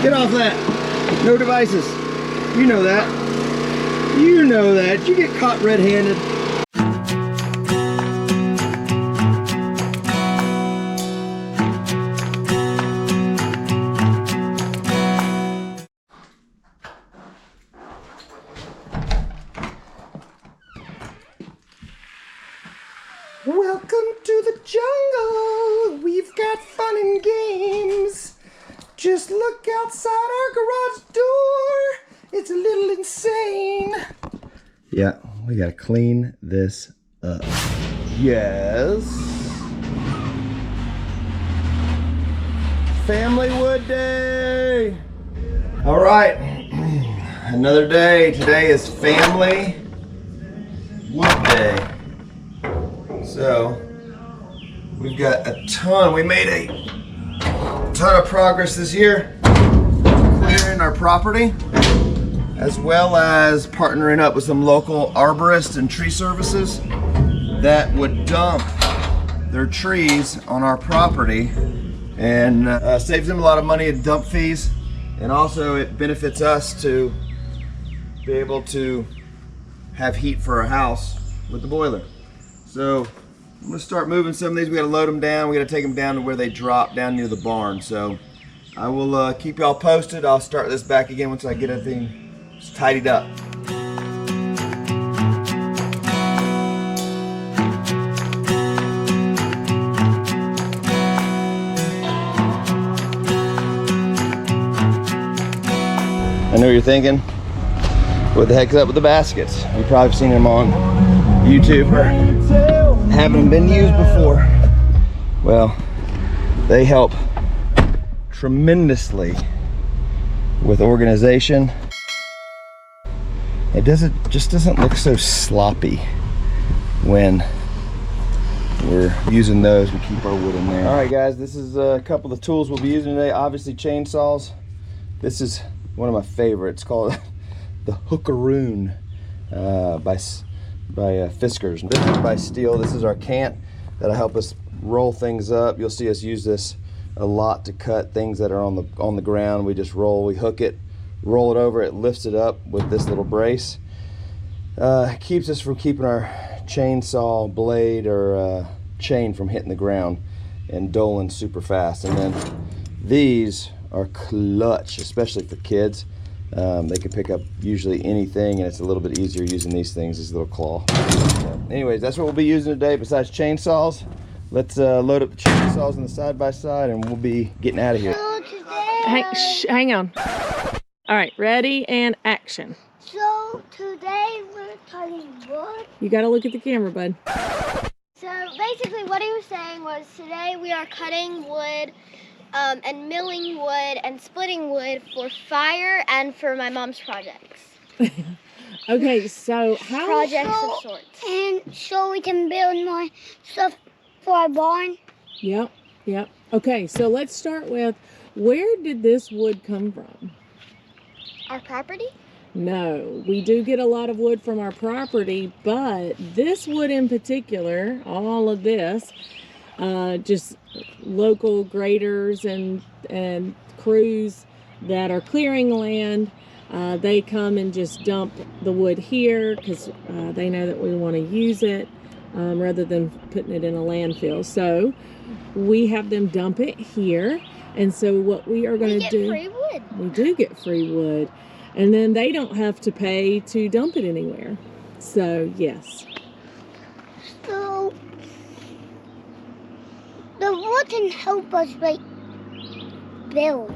Get off that. No devices. You know that. You know that. You get caught red-handed. Welcome to the jungle. We've got fun and games. Just look outside our garage door. It's a little insane. Yeah, we gotta clean this up. Yes. Family Wood Day. All right, another day. Today is Family Wood Day. So, we've got a ton. We made a ton of progress this year clearing our property, as well as partnering up with some local arborists and tree services that would dump their trees on our property, and saves them a lot of money in dump fees, and also it benefits us to be able to have heat for our house with the boiler. So I'm gonna start moving some of these. We gotta load them down. We gotta take them down to where they drop down near the barn. So I will keep y'all posted. I'll start this back again once I get everything tidied up. I know what you're thinking. What the heck's up with the baskets? You've probably seen them on YouTube or haven't been used before. Well, they help tremendously with organization. It just doesn't look so sloppy when we're using those. We keep our wood in there. All right, guys, this is a couple of tools we'll be using today. Obviously, chainsaws. This is one of my favorites, called the Hookaroon by Fiskars. This is by Steel. This is our cant that'll help us roll things up. You'll see us use this a lot to cut things that are on the ground. We just we hook it, roll it over, it lifts it up with this little brace. It keeps us from keeping our chainsaw blade or chain from hitting the ground and doling super fast. And then these are clutch, especially for kids. They can pick up usually anything, and it's a little bit easier using these things, this little claw. So, anyways, that's what we'll be using today besides chainsaws. Let's load up the chainsaws in the side-by-side, and we'll be getting out of here. Hang on. All right, ready and action. So today we're cutting wood. You got to look at the camera, bud. So basically what he was saying was today we are cutting wood and milling wood and splitting wood for fire and for my mom's projects. Okay, so how... Projects of sorts. And so we can build more stuff for our barn. Yep. Okay, so let's start with, where did this wood come from? Our property? No, we do get a lot of wood from our property, but this wood in particular, all of this, just local graders and crews that are clearing land, they come and just dump the wood here because they know that we want to use it rather than putting it in a landfill. So we have them dump it here, and so what we are going to do, we get free wood. We do get free wood, and then they don't have to pay to dump it anywhere. So yes. So the wood can help us build.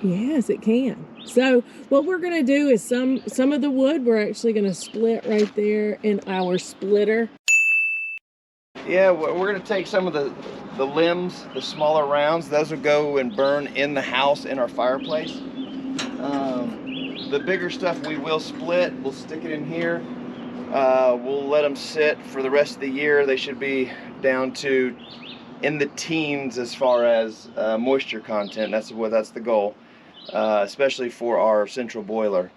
Yes, it can. So what we're going to do is some of the wood we're actually going to split right there in our splitter. Yeah, we're going to take some of the limbs, the smaller rounds. Those will go and burn in the house in our fireplace. The bigger stuff we will split. We'll stick it in here. We'll let them sit for the rest of the year. They should be down to in the teens as far as moisture content. That's the goal, especially for our central boiler.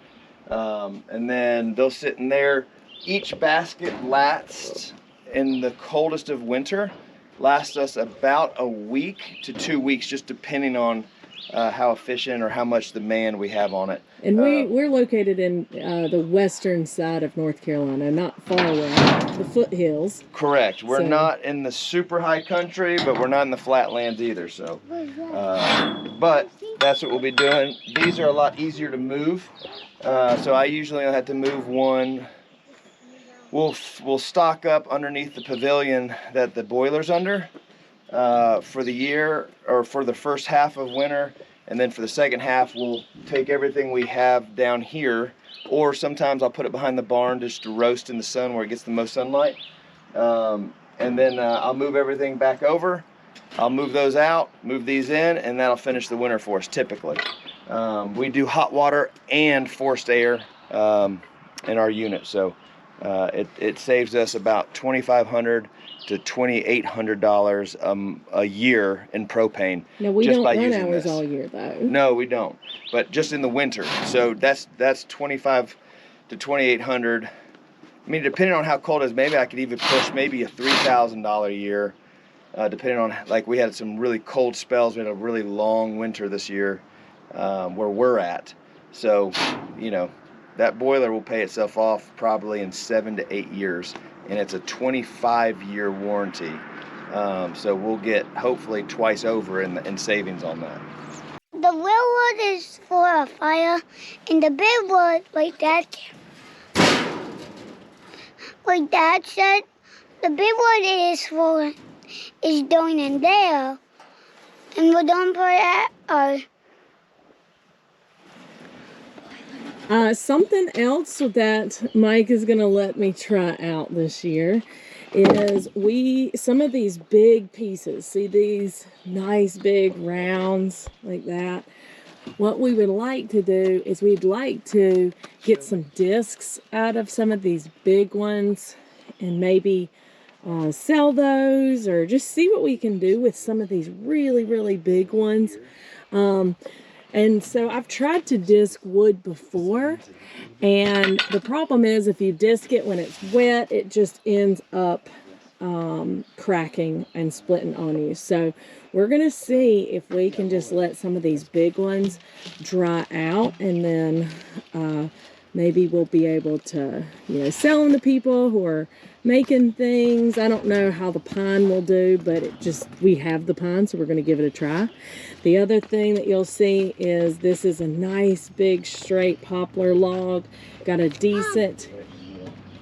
And then they'll sit in there. Each basket lasts, in the coldest of winter, lasts us about a week to 2 weeks, just depending on how efficient or how much demand we have on it. And we're located in the western side of North Carolina, not far away, the foothills. Correct. We're not in the super high country, but we're not in the flatlands either. So, but that's what we'll be doing. These are a lot easier to move. So I usually have to move one. We'll stock up underneath the pavilion that the boiler's under for the year, or for the first half of winter, and then for the second half we'll take everything we have down here, or sometimes I'll put it behind the barn just to roast in the sun where it gets the most sunlight, and then I'll move everything back over. I'll move those out, move these in, and that'll finish the winter for us typically. We do hot water and forced air in our unit, so it saves us about $2,500 to $2,800 a year in propane. Now we just don't by run using hours this. all year though. No, we don't. But just in the winter, so that's $2,500 to $2,800. I mean, depending on how cold it is, maybe I could even push maybe a $3,000 a year, depending on, like, we had some really cold spells. We had a really long winter this year where we're at. So, you know, that boiler will pay itself off probably in 7 to 8 years, and it's a 25-year warranty. So we'll get hopefully twice over in savings on that. The real wood is for a fire, and the big wood, like Dad said, the big wood is going in there, and we don't put it something else that Mike is going to let me try out this year is some of these big pieces. See these nice big rounds like that? What we would like to do is we'd like to get some discs out of some of these big ones and maybe sell those, or just see what we can do with some of these really, really big ones. And so I've tried to disc wood before, and the problem is if you disc it when it's wet, it just ends up cracking and splitting on you. So we're going to see if we can just let some of these big ones dry out, and then maybe we'll be able to, you know, sell them to people who are making things. I don't know how the pine will do, but we have the pine, so we're going to give it a try. The other thing that you'll see is this is a nice big straight poplar log, got a decent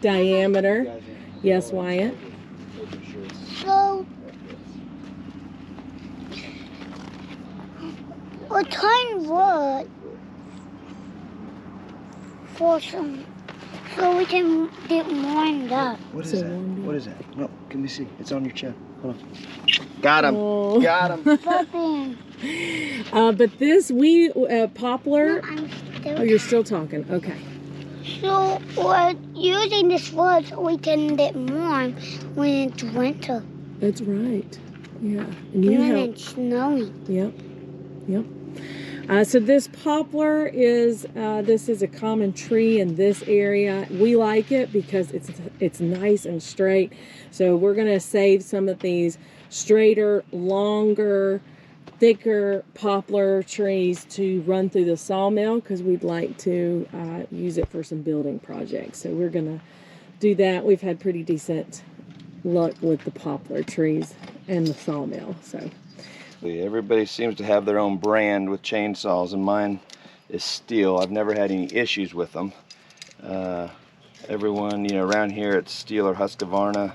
diameter. Yes, Wyatt? So, a ton wood for some, so we can get warmed up. What is that? What is that? No, can we see? It's on your chest. Hold on. Got him. Oh. Got him. Something. But this poplar. I'm still. Oh, you're still talking. Okay. So we're using this wood so we can get warm when it's winter. That's right. Yeah. And When it's snowing. Yep. So this poplar is this is a common tree in this area. We like it because it's nice and straight. So we're gonna save some of these straighter, longer, thicker poplar trees to run through the sawmill, because we'd like to use it for some building projects. So we're gonna do that. We've had pretty decent luck with the poplar trees and the sawmill. So everybody seems to have their own brand with chainsaws, and mine is Steel. I've never had any issues with them. Everyone, you know, around here it's Steel or Husqvarna.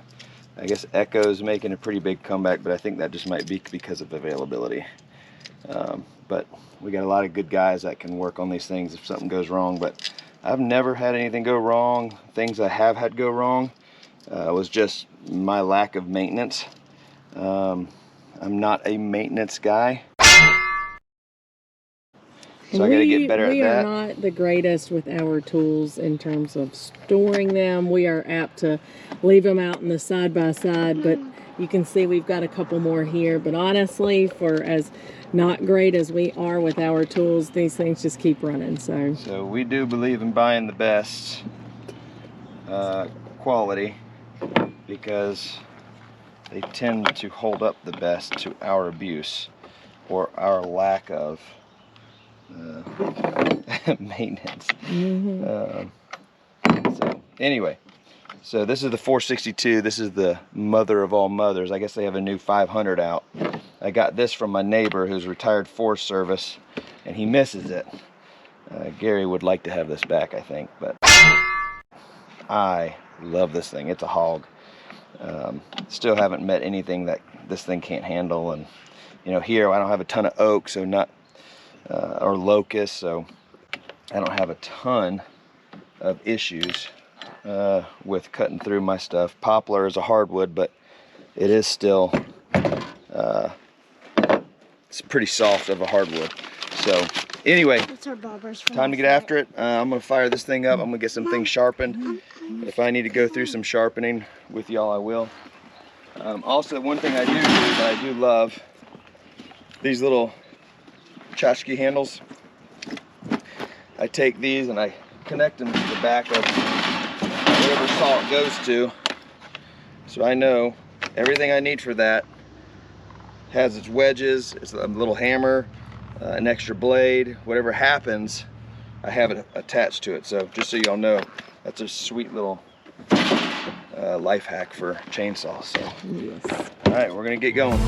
I guess Echo's making a pretty big comeback, but I think that just might be because of availability. But we got a lot of good guys that can work on these things if something goes wrong. But I've never had anything go wrong. Things I have had go wrong was just my lack of maintenance. I'm not a maintenance guy, so I gotta get better at that. We are not the greatest with our tools in terms of storing them. We are apt to leave them out in the side by side, but you can see we've got a couple more here. But honestly, for as not great as we are with our tools, these things just keep running. So we do believe in buying the best quality, because they tend to hold up the best to our abuse. or our lack of maintenance. So anyway, so this is the 462. This is the mother of all mothers. I guess they have a new 500 out. I got this from my neighbor who's retired Forest Service, and he misses it. Gary would like to have this back, I think, but I love this thing. It's a hog. Still haven't met anything that this thing can't handle. And you know, here I don't have a ton of oak, so not or locust, so I don't have a ton of issues with cutting through my stuff. Poplar is a hardwood, but it is still it's pretty soft of a hardwood. So anyway, time to get after it. I'm gonna fire this thing up. I'm gonna get some things sharpened. If I need to go through some sharpening with y'all, I will. Also, one thing I do that I do love, these little tchotchke handles. I take these and I connect them to the back of whatever saw it goes to, so I know everything I need for that. Has its wedges, it's a little hammer, an extra blade. Whatever happens, I have it attached to it. So just so y'all know, that's a sweet little life hack for chainsaws. So Yes. all right, we're gonna get going.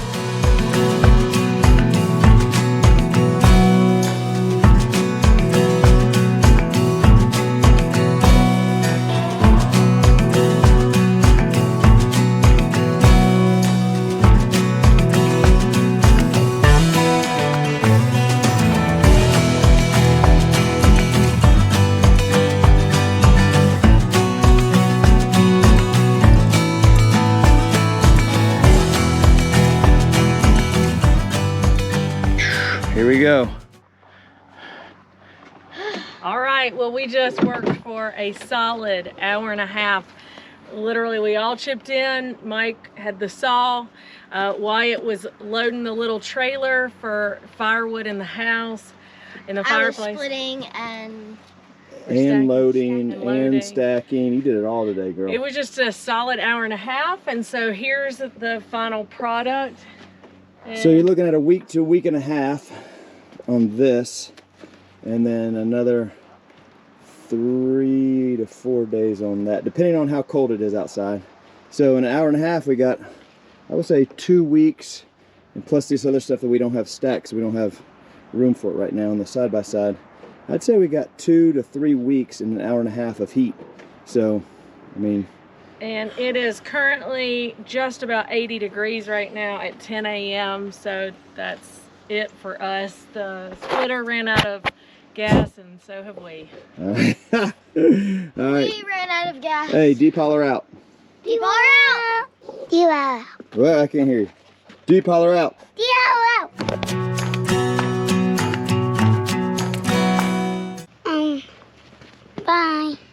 Here we go. All right, well, we just worked for a solid hour and a half. Literally, we all chipped in. Mike had the saw. Wyatt was loading the little trailer for firewood in the house, in the fireplace. I was splitting and Loading and stacking. You did it all today, girl. It was just a solid hour and a half, and so here's the final product. So you're looking at a week to a week and a half on this, and then another 3 to 4 days on that, depending on how cold it is outside. So in an hour and a half, we got, I would say, 2 weeks, and plus this other stuff that we don't have stacked, so we don't have room for it right now on the side by side. I'd say we got 2 to 3 weeks in an hour and a half of heat. So, I mean. And it is currently just about 80 degrees right now at 10 a.m. So that's it for us. The splitter ran out of gas, and so have we. All right. we ran out of gas. Hey, Deep Holler out. Deep Holler out. Deep Holler out. Well, I can't hear you. Deep Holler out. Deep